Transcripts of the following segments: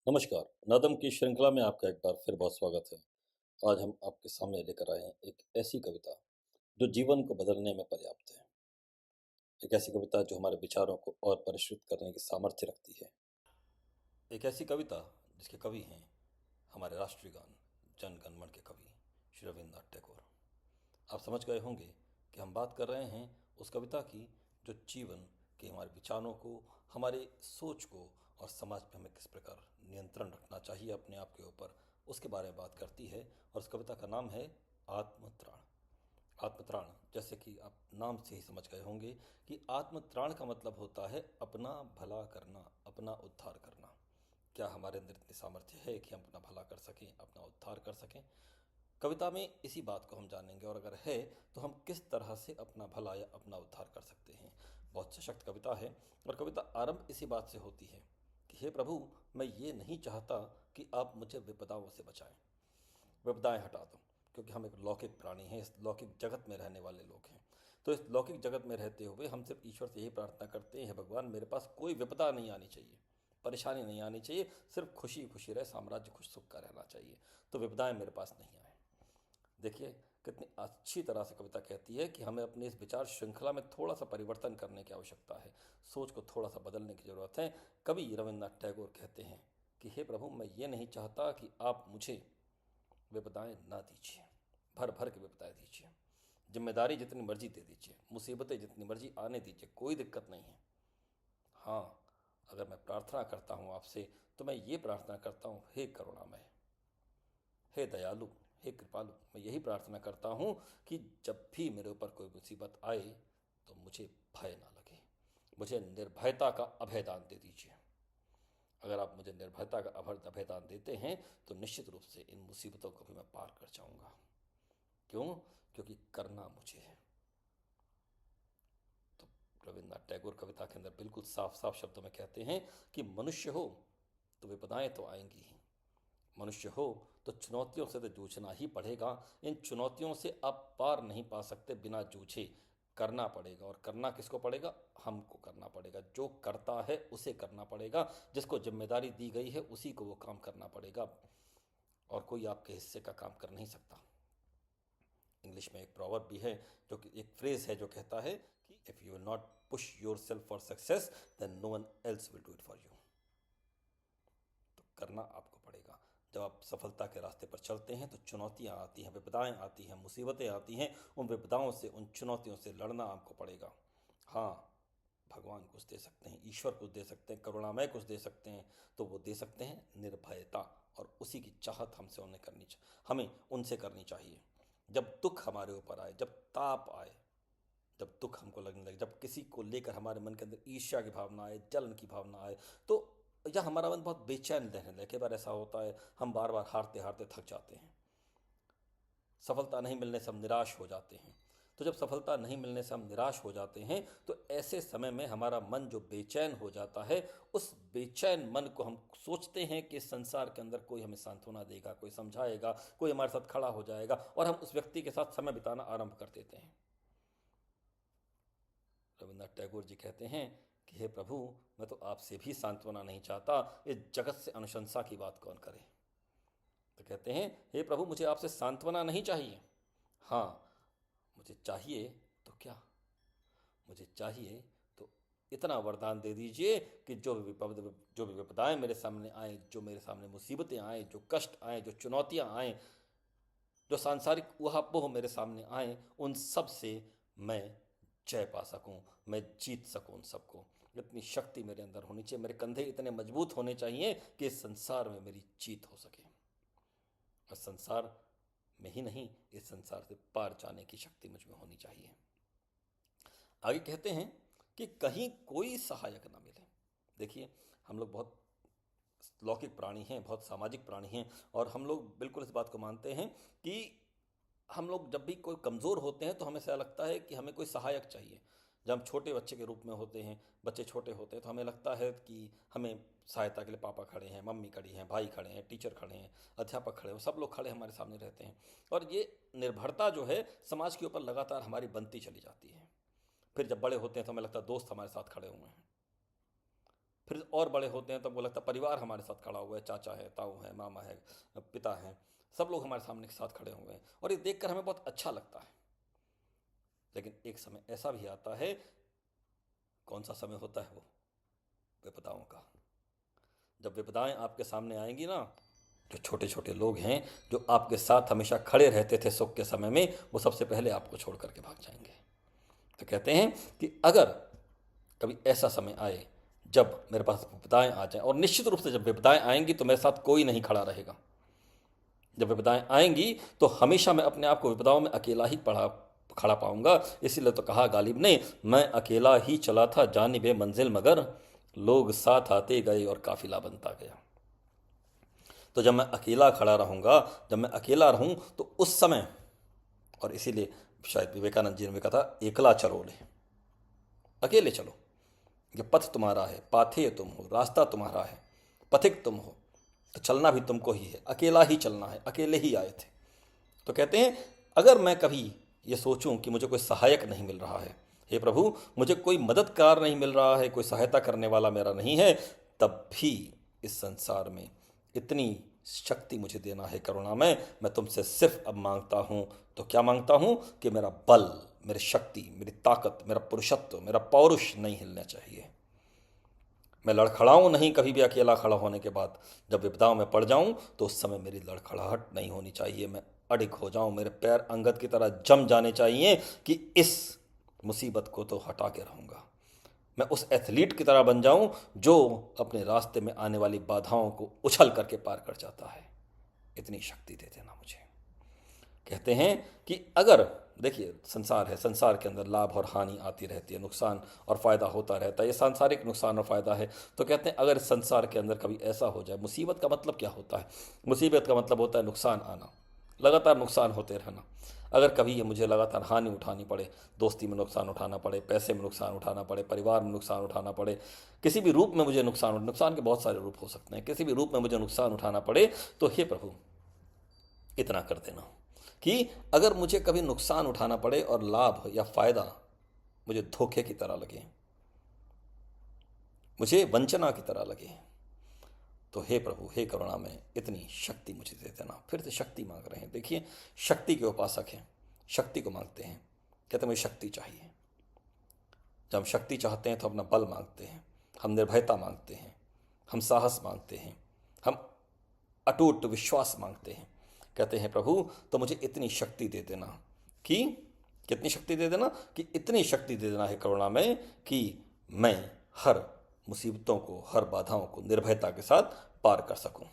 नमस्कार। नदम की श्रृंखला में आपका एक बार फिर बहुत स्वागत है। आज हम आपके सामने लेकर आए हैं एक ऐसी कविता जो जीवन को बदलने में पर्याप्त है। एक ऐसी कविता जो हमारे विचारों को और परिष्कृत करने की सामर्थ्य रखती है। एक ऐसी कविता जिसके कवि हैं हमारे राष्ट्रीय गान जन गण मन के कवि श्री रविन्द्रनाथ टैगोर। आप समझ गए होंगे कि हम बात कर रहे हैं उस कविता की जो जीवन के हमारे विचारों को, हमारी सोच को और समाज पे हमें किस प्रकार नियंत्रण रखना चाहिए अपने आप के ऊपर, उसके बारे में बात करती है। और उस कविता का नाम है आत्मत्राण। आत्मत्राण, जैसे कि आप नाम से ही समझ गए होंगे कि आत्मत्राण का मतलब होता है अपना भला करना, अपना उद्धार करना। क्या हमारे अंदर इतनी सामर्थ्य है कि हम अपना भला कर सकें, अपना उद्धार कर सकें? कविता में इसी बात को हम जानेंगे, और अगर है तो हम किस तरह से अपना भला या अपना उद्धार कर सकते हैं। बहुत सशक्त कविता है और कविता आरंभ इसी बात से होती है कि हे प्रभु, मैं ये नहीं चाहता कि आप मुझे विपदाओं से बचाएं, विपदाएं हटा दो, क्योंकि हम एक लौकिक प्राणी हैं, इस लौकिक जगत में रहने वाले लोग हैं। तो इस लौकिक जगत में रहते हुए हम सिर्फ ईश्वर से यही प्रार्थना करते हैं, भगवान मेरे पास कोई विपदा नहीं आनी चाहिए, परेशानी नहीं आनी चाहिए, सिर्फ खुशी खुशी रहे, साम्राज्य खुश सुख का रहना चाहिए, तो विपदाएं मेरे पास नहीं आए। देखिए कितनी अच्छी तरह से कविता कहती है कि हमें अपनी इस विचार श्रृंखला में थोड़ा सा परिवर्तन करने की आवश्यकता है, सोच को थोड़ा सा बदलने की ज़रूरत है। कवि रविन्द्रनाथ टैगोर कहते हैं कि हे प्रभु, मैं ये नहीं चाहता कि आप मुझे विपदाएं ना दीजिए, भर भर के विपदाएं दीजिए, जिम्मेदारी जितनी मर्जी दे दीजिए, मुसीबतें जितनी मर्जी आने दीजिए, कोई दिक्कत नहीं है। हाँ, अगर मैं प्रार्थना करता हूँ आपसे तो मैं ये प्रार्थना करता हूँ, हे करुणामय, हे दयालु, हे कृपालु, मैं यही प्रार्थना करता हूँ कि जब भी मेरे ऊपर कोई मुसीबत आए तो मुझे भय ना लगे, मुझे निर्भयता का अभयदान दे दीजिए। अगर आप मुझे निर्भयता का अभयदान देते हैं तो निश्चित रूप से इन मुसीबतों को भी मैं पार कर जाऊंगा। क्यों? क्योंकि करना मुझे है। तो रविन्द्रनाथ टैगोर कविता के अंदर बिल्कुल साफ साफ शब्दों में कहते हैं कि मनुष्य हो तो विपदाएं तो आएंगी ही, मनुष्य हो तो चुनौतियों से तो जूझना ही पड़ेगा। इन चुनौतियों से आप पार नहीं पा सकते बिना जूझे, करना पड़ेगा। और करना किसको पड़ेगा? हमको करना पड़ेगा। जो करता है उसे करना पड़ेगा, जिसको जिम्मेदारी दी गई है उसी को वो काम करना पड़ेगा, और कोई आपके हिस्से का काम कर नहीं सकता। इंग्लिश में एक प्रॉवर्ब भी है, जो कि एक फ्रेज है जो कहता है कि if you will not push yourself for success then no one else will do it for you. तो करना आपको पड़ेगा। जब आप सफलता के रास्ते पर चलते हैं तो चुनौतियां आती हैं, विपदाएं आती हैं, मुसीबतें आती हैं। उन विपदाओं से, उन चुनौतियों से लड़ना आपको पड़ेगा। हाँ, भगवान कुछ दे सकते हैं, ईश्वर कुछ दे सकते हैं, करुणामय कुछ दे सकते हैं, तो वो दे सकते हैं निर्भयता। और उसी की चाहत हमसे उन्हें हमें उनसे करनी चाहिए। जब दुख हमारे ऊपर आए, जब ताप आए, जब दुख हमको लगने लगे, जब किसी को लेकर हमारे मन के अंदर ईर्ष्या की भावना आए, जलन की भावना आए, तो या हमारा मन बहुत बेचैन रहने लगे। कई बार ऐसा होता है, हम बार बार हारते हारते थक जाते हैं, सफलता नहीं मिलने से हम निराश हो जाते हैं। तो जब सफलता नहीं मिलने से हम निराश हो जाते हैं तो ऐसे समय में हमारा मन जो बेचैन हो जाता है, उस बेचैन मन को हम सोचते हैं कि इस संसार के अंदर कोई हमें सांत्वना देगा, कोई समझाएगा, कोई हमारे साथ खड़ा हो जाएगा, और हम उस व्यक्ति के साथ समय बिताना आरंभ कर देते हैं। रविन्द्रनाथ टैगोर जी कहते हैं कि हे प्रभु, मैं तो आपसे भी सांत्वना नहीं चाहता, इस जगत से अनुशंसा की बात कौन करे। तो कहते हैं, हे प्रभु, मुझे आपसे सांत्वना नहीं चाहिए। हाँ, मुझे चाहिए तो क्या, मुझे चाहिए तो इतना वरदान दे दीजिए कि जो भी विपदाएं मेरे सामने आए, जो मेरे सामने मुसीबतें आए, जो कष्ट आए, जो चुनौतियां आए, जो सांसारिक ऊहापोह मेरे सामने आए, उन सब से मैं जय पा सकूं, मैं जीत सकूं उन सबको। इतनी शक्ति मेरे अंदर होनी चाहिए, मेरे कंधे इतने मजबूत होने चाहिए कि इस संसार में मेरी जीत हो सके। और संसार में ही नहीं, इस संसार से पार जाने की शक्ति मुझ में होनी चाहिए। आगे कहते हैं कि कहीं कोई सहायक ना मिले। देखिए, हम लोग बहुत लौकिक प्राणी हैं, बहुत सामाजिक प्राणी हैं, और हम लोग बिल्कुल इस बात को मानते हैं कि हम लोग जब भी कोई कमज़ोर होते हैं तो हमें ऐसा लगता है कि हमें कोई सहायक चाहिए। जब हम छोटे बच्चे के रूप में होते हैं, बच्चे छोटे होते हैं, तो हमें लगता है कि हमें सहायता के लिए पापा खड़े हैं, मम्मी खड़ी हैं, भाई खड़े हैं, टीचर खड़े हैं, अध्यापक खड़े हैं, सब लोग खड़े हमारे सामने रहते हैं। और ये निर्भरता जो है समाज के ऊपर लगातार हमारी बनती चली जाती है। फिर जब बड़े होते हैं तो हमें लगता है दोस्त हमारे साथ खड़े हुए हैं। फिर और बड़े होते हैं तब वो लगता है परिवार हमारे साथ खड़ा हुआ है, चाचा है, ताऊ है, मामा है, पिता है, सब लोग हमारे सामने के साथ खड़े हुए हैं और ये देखकर हमें बहुत अच्छा लगता है। लेकिन एक समय ऐसा भी आता है, कौन सा समय होता है वो? विपदाओं का। जब विपदाएं आपके सामने आएंगी ना, जो छोटे छोटे लोग हैं जो आपके साथ हमेशा खड़े रहते थे सुख के समय में, वो सबसे पहले आपको छोड़ करके भाग जाएंगे। तो कहते हैं कि अगर कभी ऐसा समय आए जब मेरे पास विपदाएं आ जाएं, और निश्चित रूप से जब विपदाएं आएंगी तो मेरे साथ कोई नहीं खड़ा रहेगा। जब विपदाएं आएंगी तो हमेशा मैं अपने आप को विपदाओं में अकेला ही खड़ा पाऊंगा। इसीलिए तो कहा गालिब ने, मैं अकेला ही चला था जानिबे मंजिल, मगर लोग साथ आते गए और काफिला बनता गया। तो जब मैं अकेला खड़ा रहूंगा, जब मैं अकेला रहूं तो उस समय, और इसीलिए शायद विवेकानंद जी ने भी कहा था, एकला चलो ले, अकेले चलो, ये पथ तुम्हारा है, पाथेय तुम हो, रास्ता तुम्हारा है, पथिक तुम हो, तो चलना भी तुमको ही है, अकेला ही चलना है, अकेले ही आए थे। तो कहते हैं अगर मैं कभी ये सोचूं कि मुझे कोई सहायक नहीं मिल रहा है, हे प्रभु मुझे कोई मददगार नहीं मिल रहा है, कोई सहायता करने वाला मेरा नहीं है, तब भी इस संसार में इतनी शक्ति मुझे देना है करुणा में। मैं तुमसे सिर्फ अब मांगता हूँ, तो क्या मांगता हूँ कि मेरा बल, मेरी शक्ति, मेरी ताकत, मेरा पुरुषत्व, मेरा पौरुष नहीं हिलना चाहिए। मैं लड़खड़ाऊँ नहीं कभी भी अकेला खड़ा होने के बाद। जब विपदाओं में पड़ जाऊं तो उस समय मेरी लड़खड़ाहट नहीं होनी चाहिए, मैं अडिग हो जाऊं, मेरे पैर अंगद की तरह जम जाने चाहिए कि इस मुसीबत को तो हटा के रहूंगा। मैं उस एथलीट की तरह बन जाऊं जो अपने रास्ते में आने वाली बाधाओं को उछल करके पार कर जाता है। इतनी शक्ति दे देना मुझे। कहते हैं कि अगर देखिए संसार है, संसार के अंदर लाभ और हानि आती रहती है, नुकसान और फायदा होता रहता है, ये सांसारिक नुकसान और फायदा है। तो कहते हैं अगर इस संसार के अंदर कभी ऐसा हो जाए, मुसीबत का मतलब क्या होता है? मुसीबत का मतलब होता है नुकसान आना, लगातार नुकसान होते रहना। अगर कभी ये मुझे लगातार हानि उठानी पड़े, दोस्ती में नुकसान उठाना पड़े, पैसे में नुकसान उठाना पड़े, परिवार में नुकसान उठाना पड़े, किसी भी रूप में मुझे नुकसान के बहुत सारे रूप हो सकते हैं, किसी भी रूप में मुझे नुकसान उठाना पड़े, तो हे प्रभु इतना कर देना कि अगर मुझे कभी नुकसान उठाना पड़े और लाभ या फायदा मुझे धोखे की तरह लगे, मुझे वंचना की तरह लगे, तो हे प्रभु हे करुणा में इतनी शक्ति मुझे दे देना। फिर से शक्ति मांग रहे हैं। देखिए शक्ति के उपासक हैं, शक्ति को मांगते हैं, कहते हैं मुझे शक्ति चाहिए। जब हम शक्ति चाहते हैं तो अपना बल मांगते हैं, हम निर्भयता मांगते हैं, हम साहस मांगते हैं, हम अटूट विश्वास मांगते हैं। कहते हैं प्रभु तो मुझे इतनी शक्ति दे देना कि, कितनी शक्ति दे देना कि इतनी शक्ति दे देना है करुणा में कि मैं हर मुसीबतों को, हर बाधाओं को निर्भयता के साथ पार कर सकूं।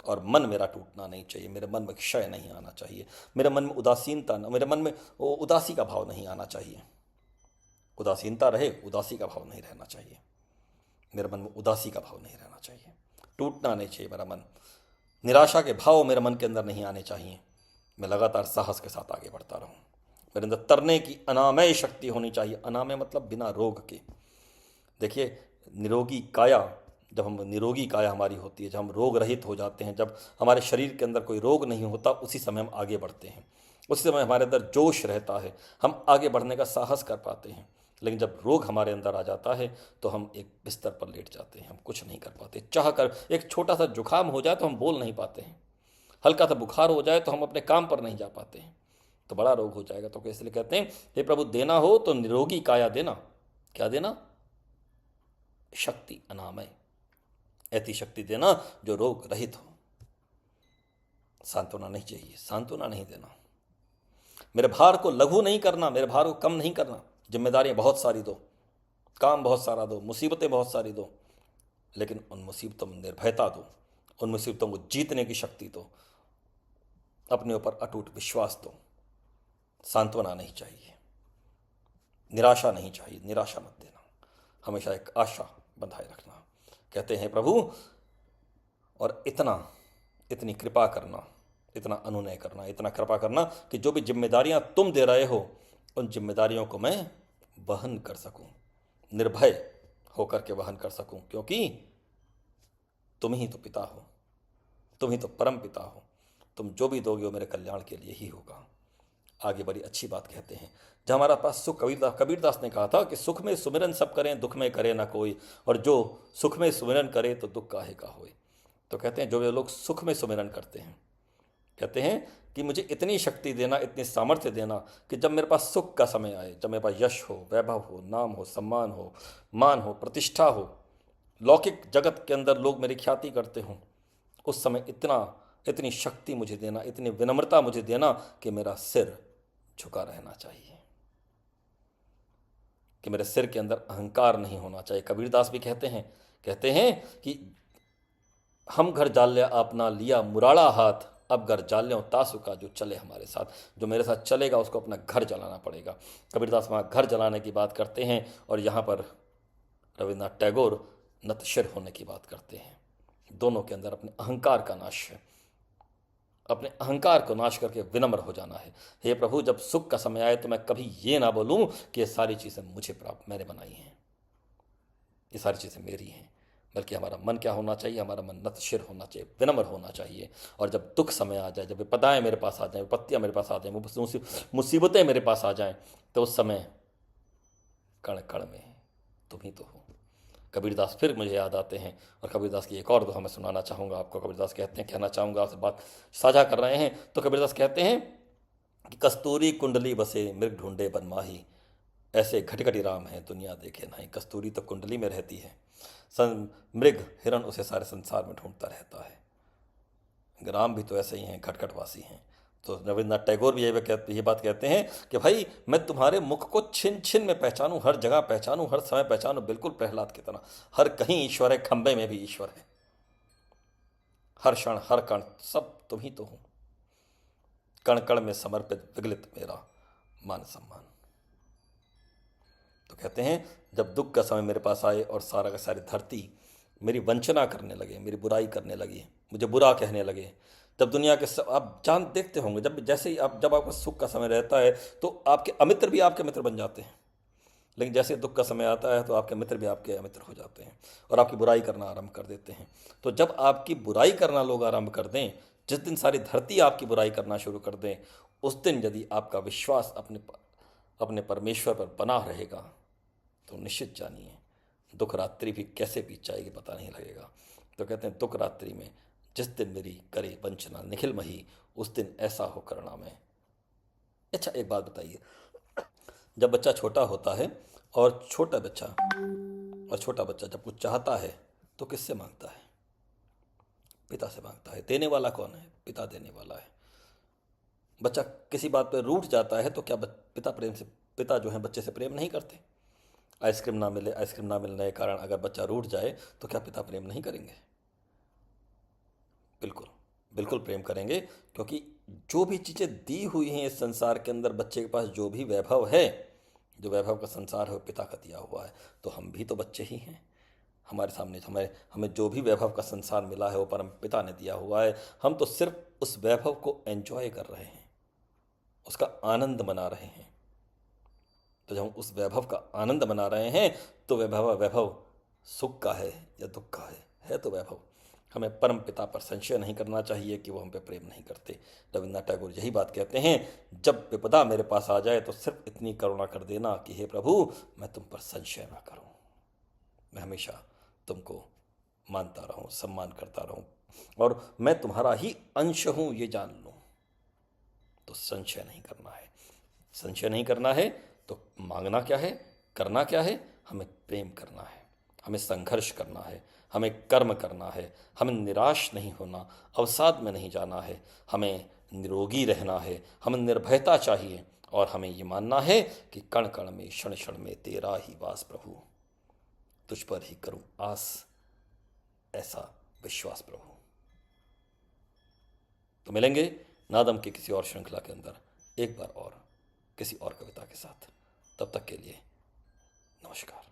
और मन मेरा टूटना नहीं चाहिए, मेरे मन में क्षय नहीं आना चाहिए, मेरे मन में उदासीनता, मेरे मन में उदासी का भाव नहीं आना चाहिए। उदासीनता रहे, उदासी का भाव नहीं रहना चाहिए, मेरे मन में उदासी का भाव नहीं रहना चाहिए, टूटना नहीं चाहिए मेरा मन, निराशा के भाव मेरे मन के अंदर नहीं आने चाहिए। मैं लगातार साहस के साथ आगे बढ़ता रहूं, मेरे अंदर तरने की अनामय शक्ति होनी चाहिए। अनामय मतलब बिना रोग के। देखिए निरोगी काया, जब हम निरोगी काया हमारी होती है, जब हम रोग रहित हो जाते हैं, जब हमारे शरीर के अंदर कोई रोग नहीं होता, उसी समय हम आगे बढ़ते हैं, उसी समय हमारे अंदर जोश रहता है, हम आगे बढ़ने का साहस कर पाते हैं। लेकिन जब रोग हमारे अंदर आ जाता है तो हम एक बिस्तर पर लेट जाते हैं, हम कुछ नहीं कर पाते। चाह कर एक छोटा सा जुकाम हो जाए तो हम बोल नहीं पाते हैं, हल्का सा बुखार हो जाए तो हम अपने काम पर नहीं जा पाते हैं, तो बड़ा रोग हो जाएगा। तो इसलिए कहते हैं हे प्रभु देना हो तो निरोगी काया देना। क्या देना? शक्ति, अनामय, ऐसी शक्ति देना जो रोग रहित हो। सांत्वना नहीं चाहिए, सांत्वना नहीं देना। मेरे भार को लघु नहीं करना, मेरे भार को कम नहीं करना। जिम्मेदारियां बहुत सारी दो, काम बहुत सारा दो, मुसीबतें बहुत सारी दो, लेकिन उन मुसीबतों में निर्भयता दो, उन मुसीबतों को जीतने की शक्ति दो, अपने ऊपर अटूट विश्वास दो। सांत्वना नहीं चाहिए, निराशा नहीं चाहिए, निराशा मत देना, हमेशा एक आशा बंधाए रखना। कहते हैं प्रभु और इतनी कृपा करना, इतना अनुनय करना, इतना कृपा करना कि जो भी जिम्मेदारियां तुम दे रहे हो उन जिम्मेदारियों को मैं वहन कर सकूं, निर्भय होकर के वहन कर सकूं, क्योंकि तुम ही तो पिता हो, तुम ही तो परम पिता हो, तुम जो भी दोगे वो मेरे कल्याण के लिए ही होगा। आगे बड़ी अच्छी बात कहते हैं। जब हमारा पास सुख, कबीरदास ने कहा था कि सुख में सुमिरन सब करें, दुख में करे ना कोई, और जो सुख में सुमिरन करे तो दुख काहे का होए। तो कहते हैं जो वे लोग सुख में सुमिरन करते हैं, कहते हैं कि मुझे इतनी शक्ति देना, इतनी सामर्थ्य देना कि जब मेरे पास सुख का समय आए, जब मेरे पास यश हो, वैभव हो, नाम हो, सम्मान हो, मान हो, प्रतिष्ठा हो, लौकिक जगत के अंदर लोग मेरी ख्याति करते हों, उस समय इतनी शक्ति मुझे देना, इतनी विनम्रता मुझे देना कि मेरा सिर झुका रहना चाहिए, कि मेरे सिर के अंदर अहंकार नहीं होना चाहिए। कबीरदास भी कहते हैं कि हम घर जाल्या अपना लिया मुराड़ा हाथ, अब घर जाल्यों तासु का जो चले हमारे साथ, जो मेरे साथ चलेगा उसको अपना घर जलाना पड़ेगा। कबीरदास वहाँ घर जलाने की बात करते हैं, और यहाँ पर रविन्द्रनाथ टैगोर नतशिर होने की बात करते हैं। दोनों के अंदर अपने अहंकार का नाश है, अपने अहंकार को नाश करके विनम्र हो जाना है। हे प्रभु, जब सुख का समय आए तो मैं कभी ये ना बोलूं कि ये सारी चीज़ें मुझे प्राप्त, मैंने बनाई हैं, ये सारी चीज़ें मेरी हैं, बल्कि हमारा मन क्या होना चाहिए, हमारा मन नतशिर होना चाहिए, विनम्र होना चाहिए। और जब दुख समय आ जाए, जब विपदाएं मेरे पास आ जाएं, विपत्तियाँ मेरे पास आ जाएं, मुसीबतें मेरे पास आ जाएं, तो उस समय कण कण में तुम ही तो हो। कबीरदास फिर मुझे याद आते हैं, और कबीरदास की एक और दोहा मैं सुनाना चाहूँगा आपको। कबीरदास कहते हैं, कहना चाहूँगा, आपसे बात साझा कर रहे हैं, तो कबीरदास कहते हैं कि कस्तूरी कुंडली बसे मृग ढूंढे बनमाही, ऐसे घटघटी राम है दुनिया देखे नहीं। कस्तूरी तो कुंडली में रहती है, मृग हिरण उसे सारे संसार में ढूंढता रहता है। राम भी तो ऐसे ही हैं, घटघटवासी हैं। तो रविन्द्रनाथ टैगोर भी ये बात कहते हैं कि भाई मैं तुम्हारे मुख को छिन छिन में पहचानूं, हर जगह पहचानूं, हर समय पहचानूं, बिल्कुल प्रहलाद की तरह। हर कहीं ईश्वर है, खंबे में भी ईश्वर है, हर क्षण हर कण सब तुम ही तो हो। कण कण में समर्पित विगलित मेरा मान सम्मान। तो कहते हैं जब दुख का समय मेरे पास आए और सारा का सारी धरती मेरी वंचना करने लगे, मेरी बुराई करने लगी, मुझे बुरा कहने लगे, जब दुनिया के सब आप देखते होंगे, जैसे ही जब आपका सुख का समय रहता है तो आपके अमित्र भी आपके मित्र बन जाते हैं, लेकिन जैसे दुख का समय आता है तो आपके मित्र भी आपके अमित्र हो जाते हैं और आपकी बुराई करना आरंभ कर देते हैं। तो जब आपकी बुराई करना लोग आरंभ कर दें, जिस दिन सारी धरती आपकी बुराई करना शुरू कर दें, उस दिन यदि आपका विश्वास अपने परमेश्वर पर बना रहेगा तो निश्चित जानिए दुख रात्रि भी कैसे बीत जाएगी पता नहीं लगेगा। तो कहते हैं दुख रात्रि में जिस दिन मेरी करे वंचना निखिल मही, उस दिन ऐसा हो करना मैं। अच्छा एक बात बताइए, जब बच्चा छोटा होता है और छोटा बच्चा जब कुछ चाहता है तो किससे मांगता है? पिता से मांगता है। देने वाला कौन है? पिता देने वाला है। बच्चा किसी बात पर रूठ जाता है तो क्या पिता जो है बच्चे से प्रेम नहीं करते? आइसक्रीम ना मिलने के कारण अगर बच्चा रूठ जाए तो क्या पिता प्रेम नहीं करेंगे? बिल्कुल बिल्कुल प्रेम करेंगे, क्योंकि जो भी चीज़ें दी हुई हैं इस संसार के अंदर, बच्चे के पास जो भी वैभव है, जो वैभव का संसार है वो पिता का दिया हुआ है। तो हम भी तो बच्चे ही हैं। हमारे सामने हमें जो भी वैभव का संसार मिला है वो परम पिता ने दिया हुआ है। हम तो सिर्फ उस वैभव को एंजॉय कर रहे हैं, उसका आनंद मना रहे हैं। तो जब हम उस वैभव का आनंद मना रहे हैं तो वैभव सुख का है या दुख का है तो वैभव। हमें परम पिता पर संशय नहीं करना चाहिए कि वो हम पे प्रेम नहीं करते। रविन्द्रनाथ टैगोर यही बात कहते हैं, जब विपदा मेरे पास आ जाए तो सिर्फ इतनी करुणा कर देना कि हे प्रभु मैं तुम पर संशय ना करूं, मैं हमेशा तुमको मानता रहूं, सम्मान करता रहूं, और मैं तुम्हारा ही अंश हूं ये जान लूं। तो संशय नहीं करना है। संशय नहीं करना है तो मांगना क्या है, करना क्या है? हमें प्रेम करना है, हमें संघर्ष करना है, हमें कर्म करना है, हमें निराश नहीं होना, अवसाद में नहीं जाना है, हमें निरोगी रहना है, हमें निर्भयता चाहिए, और हमें ये मानना है कि कण कण में क्षण क्षण में तेरा ही वास प्रभु, तुझ पर ही करूं आस, ऐसा विश्वास प्रभु। तो मिलेंगे नादम की किसी और श्रृंखला के अंदर एक बार और किसी और कविता के साथ। तब तक के लिए नमस्कार।